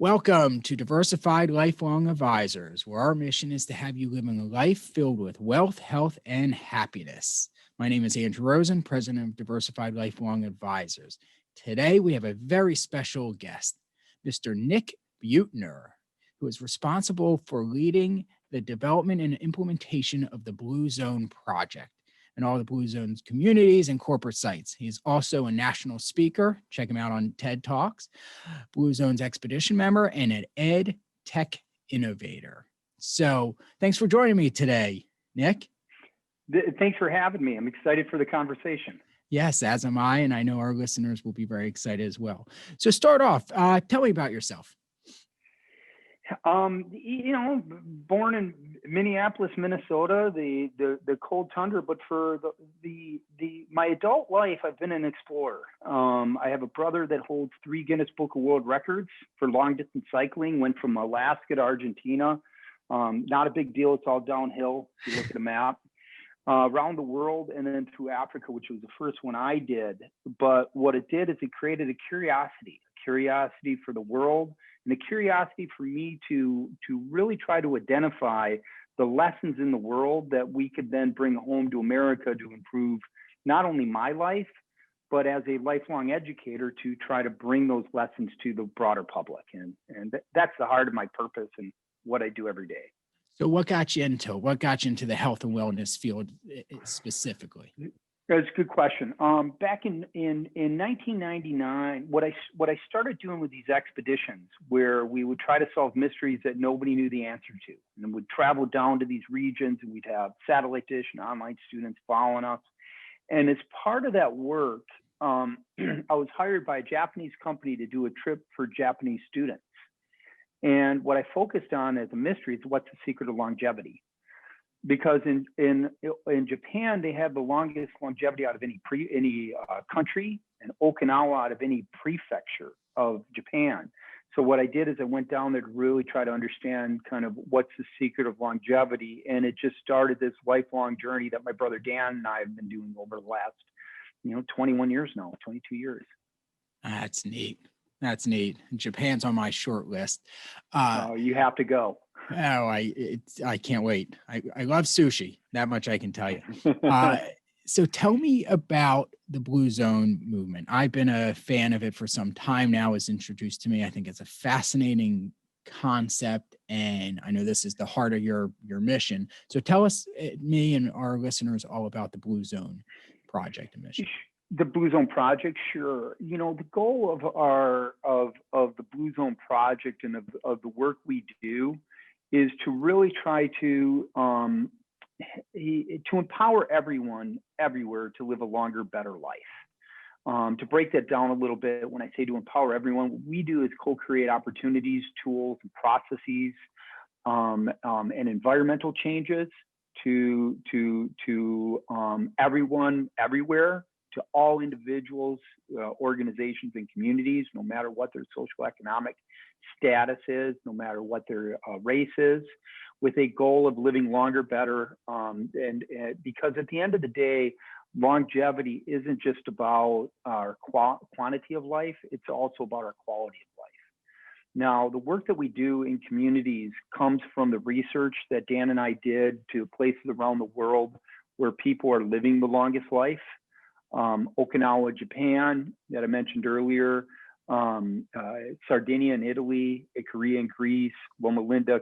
Welcome to Diversified Lifelong Advisors, where our mission is to have you living a life filled with wealth, health, and happiness. My name is Andrew Rosen, president of Diversified Lifelong Advisors. Today, we have a very special guest, Mr. Nick Buettner, who is responsible for leading the development and implementation of the Blue Zone Project and all the Blue Zone's communities and corporate sites. He's also a national speaker. Check him out on TED Talks, Blue Zone's expedition member, and an ed tech innovator. So thanks for joining me today, Nick. Thanks for having me. I'm excited for the conversation. Yes, as am I, and I know our listeners will be very excited as well. So start off, tell me about yourself. Born in Minneapolis, Minnesota, the cold tundra, but for my adult life, I've been an explorer. I have a brother that holds 3 Guinness Book of World Records for long distance cycling, went from Alaska to Argentina. Not a big deal. It's all downhill if you look at a map. Around the world and then through Africa, which was the first one I did. But what it did is it created a curiosity for the world, and a curiosity for me to really try to identify the lessons in the world that we could then bring home to America to improve not only my life, but as a lifelong educator to try to bring those lessons to the broader public. And that's the heart of my purpose and what I do every day. So what got you into the health and wellness field specifically? That's a good question. Back in 1999, what I started doing with these expeditions, where we would try to solve mysteries that nobody knew the answer to, and we'd travel down to these regions, and we'd have satellite dish and online students following us. And as part of that work, I was hired by a Japanese company to do a trip for Japanese students. And what I focused on as a mystery is what's the secret of longevity. Because in Japan, they have the longest longevity out of any country, and Okinawa out of any prefecture of Japan. So what I did is I went down there to really try to understand kind of what's the secret of longevity. And it just started this lifelong journey that my brother Dan and I have been doing over the last, 21 years now, 22 years. That's neat. Japan's on my short list. You have to go. Oh, I can't wait. I love sushi. That much I can tell you. So tell me about the Blue Zone movement. I've been a fan of it for some time now. It was introduced to me. I think it's a fascinating concept, and I know this is the heart of your mission. So tell us, me and our listeners, all about the Blue Zone project and mission. The Blue Zone Project, sure. The goal of the Blue Zone Project and of the work we do is to really try to empower everyone everywhere to live a longer, better life. To break that down a little bit, when I say to empower everyone, what we do is co-create opportunities, tools, and processes, and environmental changes to everyone everywhere, to all individuals, organizations, and communities, no matter what their social economic status is, no matter what their race is, with a goal of living longer, better. And because at the end of the day, longevity isn't just about our quantity of life, it's also about our quality of life. Now, the work that we do in communities comes from the research that Dan and I did to places around the world where people are living the longest life. Okinawa, Japan, that I mentioned earlier, Sardinia in Italy, Korea in Greece, Loma Linda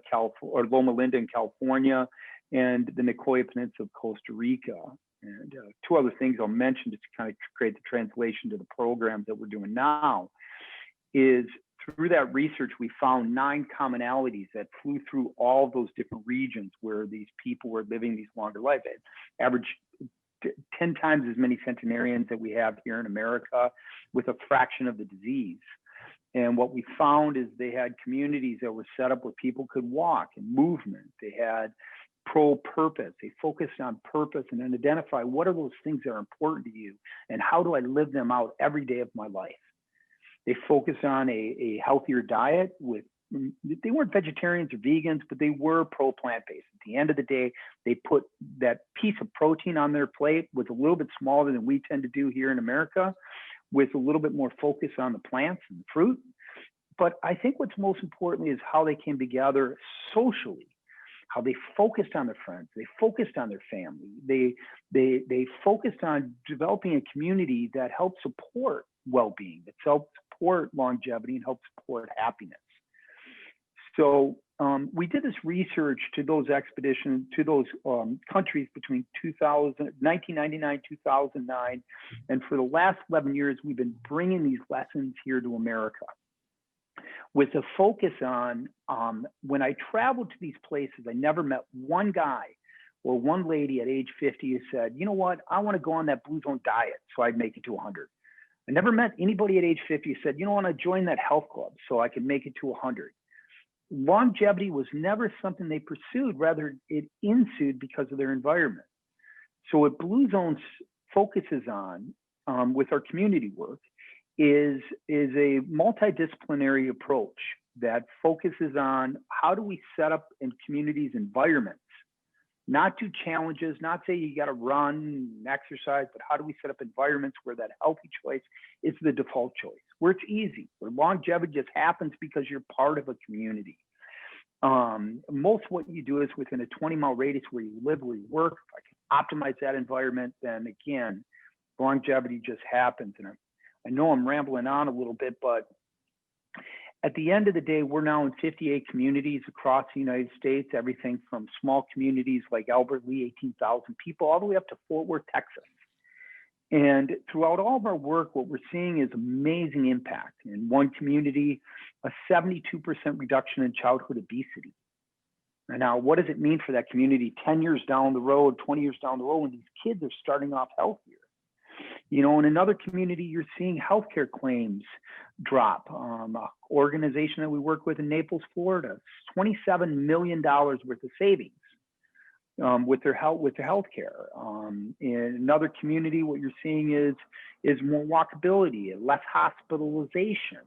in California, and the Nicoya Peninsula of Costa Rica. And 2 other things I'll mention just to kind of create the translation to the programs that we're doing now is through that research, we found 9 commonalities that flew through all those different regions where these people were living these longer lives. Average 10 times as many centenarians that we have here in America, with a fraction of the disease. And what we found is they had communities that were set up where people could walk and movement. They had pro-purpose. They focused on purpose and then identify what are those things that are important to you and how do I live them out every day of my life. They focused on a healthier diet with they weren't vegetarians or vegans, but they were pro-plant-based. At the end of the day, they put that piece of protein on their plate was a little bit smaller than we tend to do here in America, with a little bit more focus on the plants and the fruit, but I think what's most importantly is how they came together socially, how they focused on their friends, they focused on their family, they focused on developing a community that helped support well-being, that helped support longevity and helped support happiness. So we did this research to those expeditions, to those countries between 1999, 2009. And for the last 11 years, we've been bringing these lessons here to America with a focus on, when I traveled to these places, I never met one guy or one lady at age 50 who said, you know what, I want to go on that Blue Zone diet so I'd make it to 100. I never met anybody at age 50 who said, you know, I want to join that health club so I can make it to 100. Longevity was never something they pursued, rather it ensued because of their environment. So what Blue Zone focuses on with our community work is a multidisciplinary approach that focuses on how do we set up in communities environments, not do challenges, not say you got to run, exercise, but how do we set up environments where that healthy choice is the default choice, where it's easy, where longevity just happens because you're part of a community. Most of what you do is within a 20-mile radius where you live, where you work. If I can optimize that environment, then again, longevity just happens. And I know I'm rambling on a little bit, but at the end of the day, we're now in 58 communities across the United States, everything from small communities like Albert Lee, 18,000 people, all the way up to Fort Worth, Texas. And throughout all of our work, what we're seeing is amazing impact. In one community, a 72% reduction in childhood obesity. And now, what does it mean for that community 10 years down the road, 20 years down the road, when these kids are starting off healthier? You know, in another community, you're seeing healthcare claims drop. An organization that we work with in Naples, Florida, $27 million worth of savings with their health care. In another community, what you're seeing is more walkability, less hospitalization.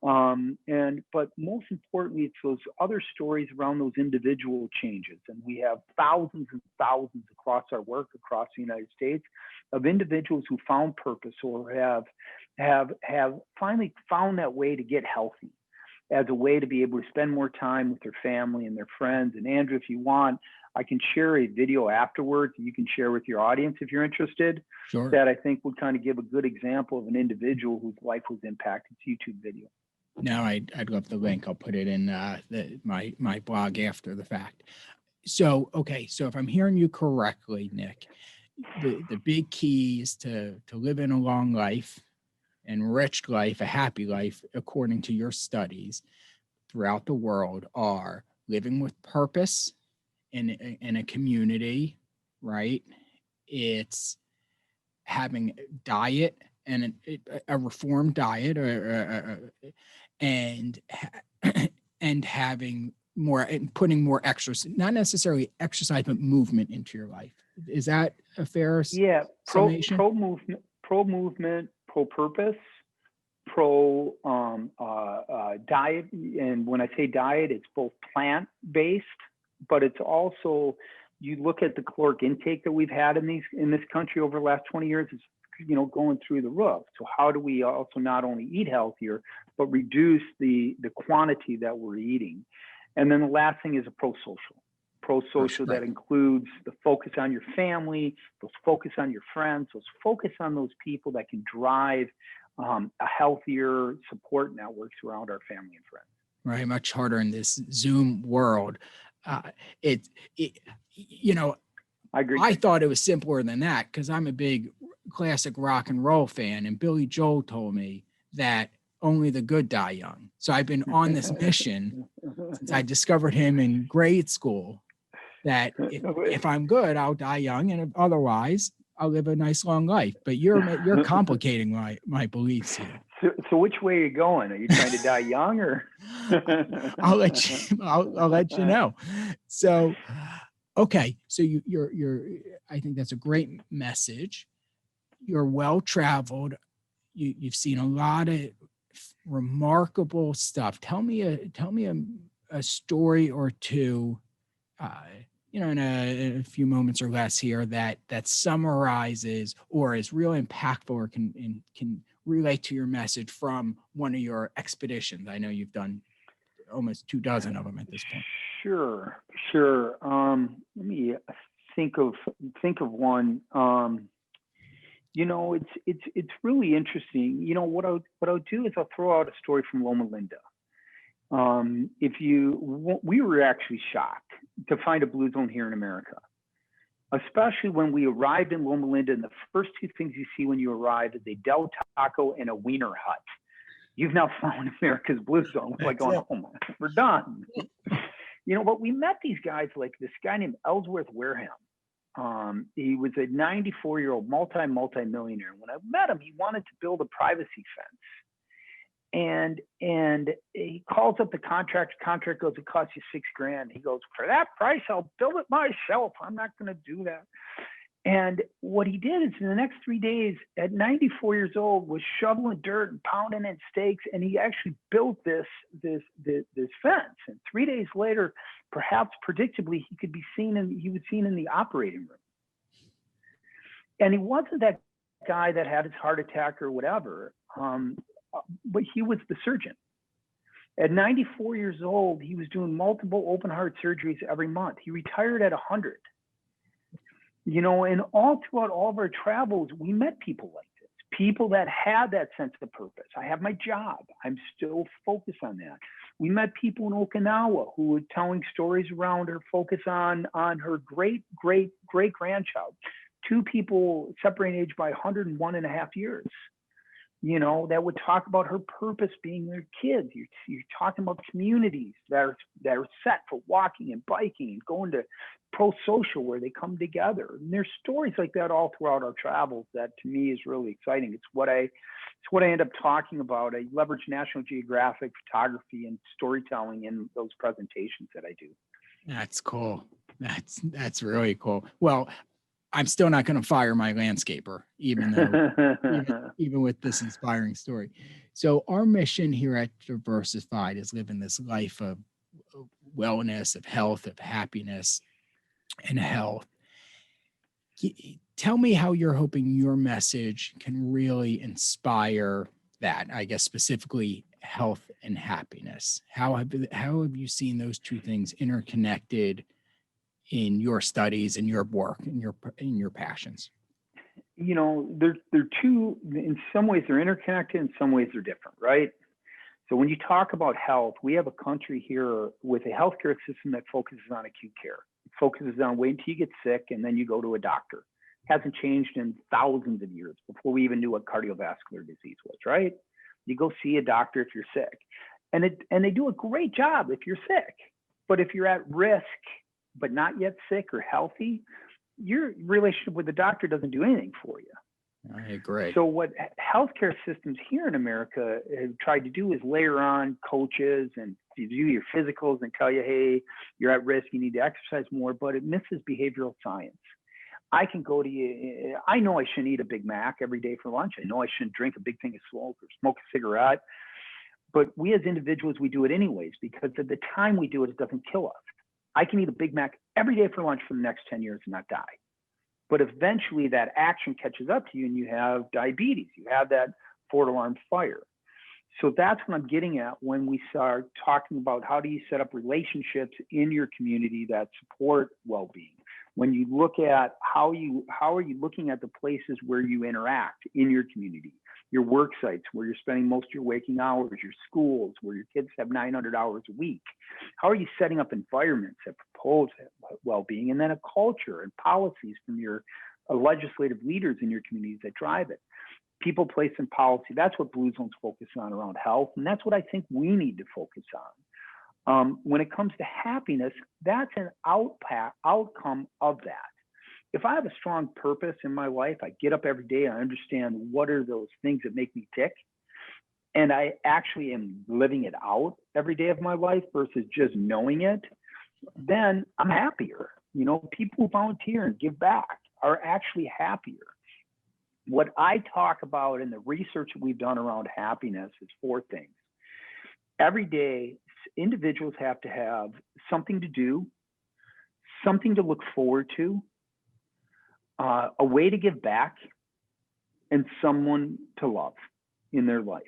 But most importantly, it's those other stories around those individual changes. And we have thousands and thousands across our work across the United States of individuals who found purpose or have finally found that way to get healthy as a way to be able to spend more time with their family and their friends. And Andrew, if you want, I can share a video afterwards that you can share with your audience if you're interested. Sure. That I think would kind of give a good example of an individual whose life was impacted. It's a YouTube video. No, I'd love the link. I'll put it in my blog after the fact. So, okay. So if I'm hearing you correctly, Nick, the big keys to living a long life, enriched life, a happy life, according to your studies throughout the world, are living with purpose in a community, right? It's having diet and a reformed diet, and having more and putting more exercise, not necessarily exercise, but movement into your life. Is that a fair summation? Pro movement, pro purpose, pro diet. And when I say diet, it's both plant-based, but it's also, you look at the caloric intake that we've had in this country over the last 20 years, it's, you know, going through the roof. So how do we also not only eat healthier, but reduce the quantity that we're eating? And then the last thing is a pro-social that includes the focus on your family, those focus on your friends, those focus on those people that can drive a healthier support networks around our family and friends. Right, much harder in this Zoom world. You know, I agree. I thought it was simpler than that because I'm a big classic rock and roll fan, and Billy Joel told me that only the good die young. So I've been on this mission since I discovered him in grade school, that if I'm good, I'll die young, and otherwise I'll live a nice long life. But you're complicating my beliefs here. So which way are you going? Are you trying to die young, or? I'll let you know. So, okay. So you're I think that's a great message. You're well-traveled. You've seen a lot of remarkable stuff. Tell me a story or two, in a few moments or less here, that summarizes or is real impactful or can relate to your message from one of your expeditions? I know you've done almost 24 of them at this point. Sure, sure. Let me think of one. It's really interesting. What I'll do is I'll throw out a story from Loma Linda. We were actually shocked to find a blue zone here in America, especially when we arrived in Loma Linda. And the first two things you see when you arrive is a Del Taco and a Wiener Hut. You've now found America's blue zone. We're like going, oh my, we're done. But we met these guys, like this guy named Ellsworth Wareham. He was a 94-year-old multi-millionaire. When I met him, he wanted to build a privacy fence. And he calls up the contractor. Contract goes, it costs you $6,000. He goes, for that price, I'll build it myself. I'm not going to do that. And what he did is in the next 3 days, at 94 years old, was shoveling dirt and pounding in stakes, and he actually built this fence. And 3 days later, perhaps predictably, he was seen in the operating room. And he wasn't that guy that had his heart attack or whatever, but he was the surgeon. At 94 years old, he was doing multiple open heart surgeries every month. He retired at 100. And all throughout all of our travels, we met people like this, people that had that sense of purpose. I have my job. I'm still focused on that. We met people in Okinawa who were telling stories around her focus on her great-great-great-grandchild, two people separating age by 101.5 years. That would talk about her purpose being their kids. You're talking about communities that are set for walking and biking and going to pro-social where they come together. And there's stories like that all throughout our travels that to me is really exciting. It's what I end up talking about. I leverage National Geographic photography and storytelling in those presentations that I do. That's cool. That's really cool. Well, I'm still not going to fire my landscaper, even though, even with this inspiring story. So our mission here at Diversified is living this life of wellness, of health, of happiness, and health. Tell me how you're hoping your message can really inspire that, I guess, specifically health and happiness. How have you seen those two things interconnected in your studies and your work and your passions? They're two, in some ways they're interconnected, in some ways they're different, right? So when you talk about health, we have a country here with a healthcare system that focuses on acute care. It focuses on waiting until you get sick and then you go to a doctor. It hasn't changed in thousands of years before we even knew what cardiovascular disease was, right? You go see a doctor if you're sick. And they do a great job if you're sick. But if you're at risk, but not yet sick or healthy, your relationship with the doctor doesn't do anything for you. I agree. So what healthcare systems here in America have tried to do is layer on coaches and you do your physicals and tell you, hey, you're at risk, you need to exercise more, but it misses behavioral science. I can go to you, I know I shouldn't eat a Big Mac every day for lunch. I know I shouldn't drink a big thing of smoke or smoke a cigarette, but we as individuals, we do it anyways, because at the time we do it, it doesn't kill us. I can eat a Big Mac every day for lunch for the next 10 years and not die. But eventually that action catches up to you and you have diabetes, you have that fourth alarm fire. So that's what I'm getting at when we start talking about how do you set up relationships in your community that support well-being. When you look at how are you looking at the places where you interact in your community, your work sites where you're spending most of your waking hours, your schools where your kids have 900 hours a week. How are you setting up environments that propose well-being, and then a culture and policies from your legislative leaders in your communities that drive it. People, place, and policy. That's what Blue Zone's focus on around health, and that's what I think we need to focus on. When it comes to happiness, that's an outcome of that. If I have a strong purpose in my life, I get up every day, I understand what are those things that make me tick, and I actually am living it out every day of my life versus just knowing it, then I'm happier. People who volunteer and give back are actually happier. What I talk about in the research that we've done around happiness is 4 things. Every day, individuals have to have something to do, something to look forward to, a way to give back, and someone to love. in their life.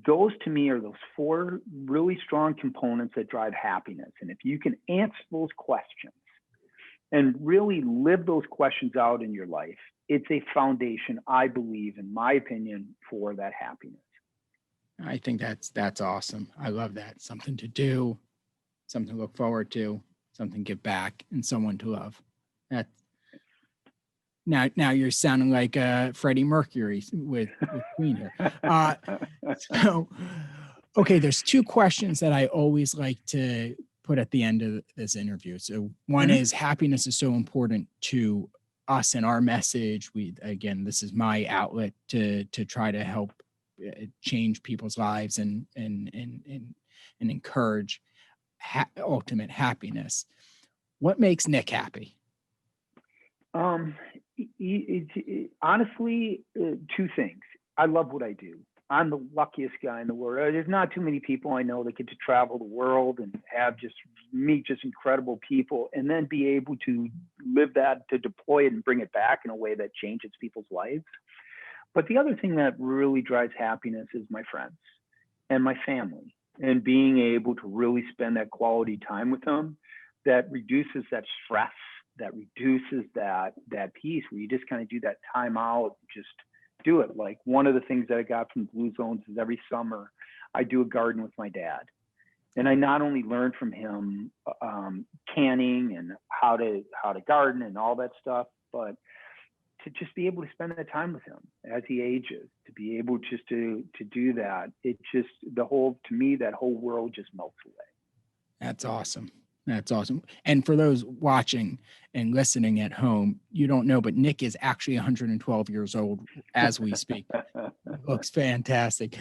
Those to me are those four really strong components that drive happiness. And if you can answer those questions and really live those questions out in your life, it's a foundation, I believe, in my opinion, for that happiness. I think that's awesome. I love that. Something to do, something to look forward to, something to give back, and someone to love. That now you're sounding like Freddie Mercury with Queen here. So, okay, there's two questions that I always like to put at the end of this interview. So one is, happiness is so important to us and our message. This is my outlet to try to help change people's lives and encourage ultimate happiness. What makes Nick happy? Honestly, two things. I love what I do. I'm the luckiest guy in the world. There's not too many people I know that get to travel the world and meet just incredible people, and then be able to live that, to deploy it and bring it back in a way that changes people's lives. But the other thing that really drives happiness is my friends and my family, and being able to really spend that quality time with them that reduces that stress, that reduces that piece where you just kind of do that time out, just do it. Like, one of the things that I got from Blue Zones is every summer I do a garden with my dad. And I not only learned from him canning and how to garden and all that stuff, but to just be able to spend that time with him as he ages, to be able just to do that. It just, to me, that whole world just melts away. That's awesome. That's awesome. And for those watching and listening at home, you don't know, but Nick is actually 112 years old as we speak. Looks fantastic.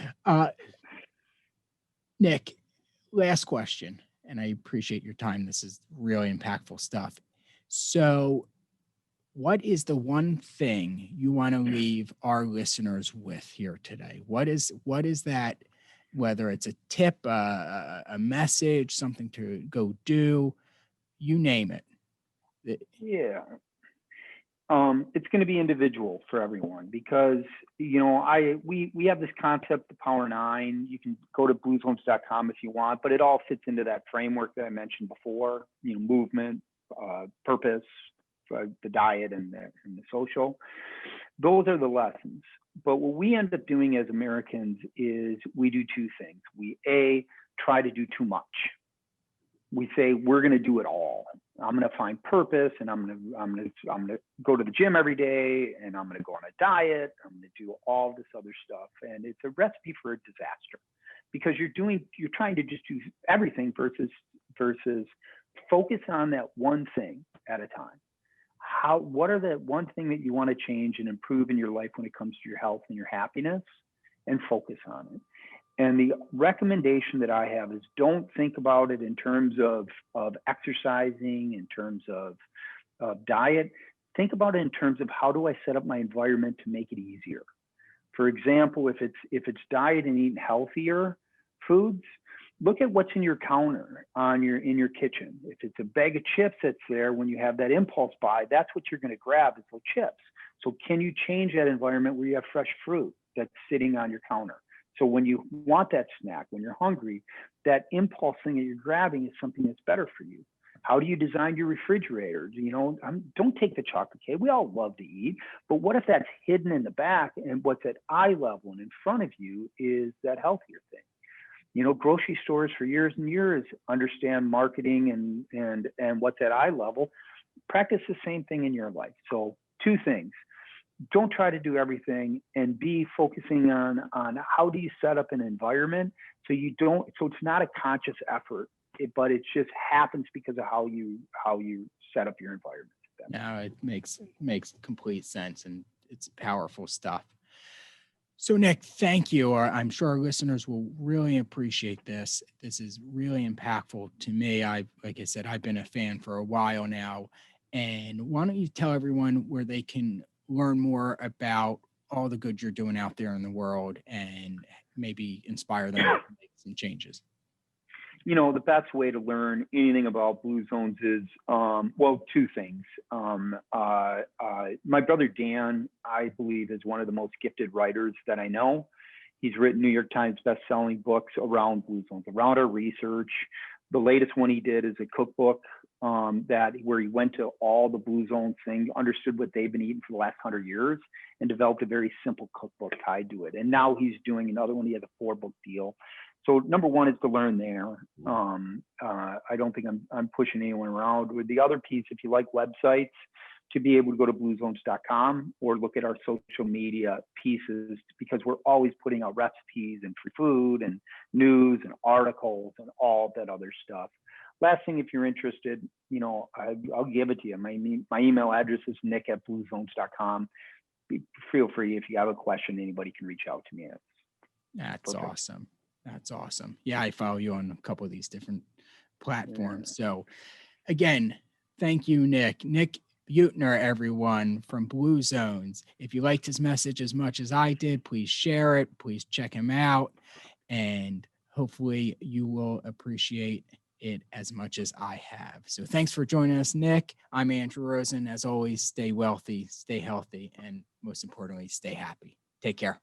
Nick, last question, and I appreciate your time. This is really impactful stuff. So, what is the one thing you want to leave our listeners with here today? What is that? Whether it's a tip, a message, something to go do, you name it. Yeah. It's going to be individual for everyone, because, we have this concept, the Power 9. You can go to bluezones.com if you want, but it all fits into that framework that I mentioned before, movement, purpose, the diet, and the social. Those are the lessons. But what we end up doing as Americans is we do two things. We try to do too much. We say we're going to do it all. I'm going to find purpose, and I'm going to go to the gym every day, and I'm going to go on a diet. I'm going to do all this other stuff, and it's a recipe for a disaster, because you're trying to just do everything versus focus on that one thing at a time. What are the one thing that you want to change and improve in your life when it comes to your health and your happiness, and focus on it. And the recommendation that I have is, don't think about it in terms of exercising, in terms of diet. Think about it in terms of, how do I set up my environment to make it easier? For example, if it's diet and eating healthier foods, look at what's in your counter in your kitchen. If it's a bag of chips that's there, when you have that impulse buy, that's what you're going to grab, is those chips. So can you change that environment where you have fresh fruit that's sitting on your counter? So when you want that snack, when you're hungry, that impulse thing that you're grabbing is something that's better for you. How do you design your refrigerator? Don't take the chocolate cake. We all love to eat, but what if that's hidden in the back, and what's at eye level and in front of you is that healthier thing? Grocery stores for years and years understand marketing and what's at eye level. Practice the same thing in your life. So, two things. Don't try to do everything, and be focusing on how do you set up an environment so it's not a conscious effort, but it just happens because of how you set up your environment. No, it makes complete sense, and it's powerful stuff. So, Nick, thank you. I'm sure our listeners will really appreciate this. This is really impactful to me. Like I said, I've been a fan for a while now. And why don't you tell everyone where they can learn more about all the good you're doing out there in the world, and maybe inspire them to make some changes? The best way to learn anything about Blue Zones is, two things. My brother Dan, I believe, is one of the most gifted writers that I know. He's written New York Times best-selling books around blue zones, around our research. The latest one he did is a cookbook where he went to all the blue zone things, understood what they've been eating for the last 100 years, and developed a very simple cookbook tied to it. And now he's doing another one. He has a 4-book deal. So number one is to learn there. I don't think I'm pushing anyone around. With the other piece, if you like websites, to be able to go to bluezones.com or look at our social media pieces, because we're always putting out recipes and free food and news and articles and all that other stuff. Last thing, if you're interested, I'll give it to you. My email address is nick@bluezones.com. Feel free, if you have a question, anybody can reach out to me. That's perfect. Awesome. That's awesome. Yeah, I follow you on a couple of these different platforms. Yeah. So again, thank you, Nick. Nick Buettner, everyone, from Blue Zones. If you liked his message as much as I did, please share it. Please check him out. And hopefully you will appreciate it as much as I have. So thanks for joining us, Nick. I'm Andrew Rosen. As always, stay wealthy, stay healthy, and most importantly, stay happy. Take care.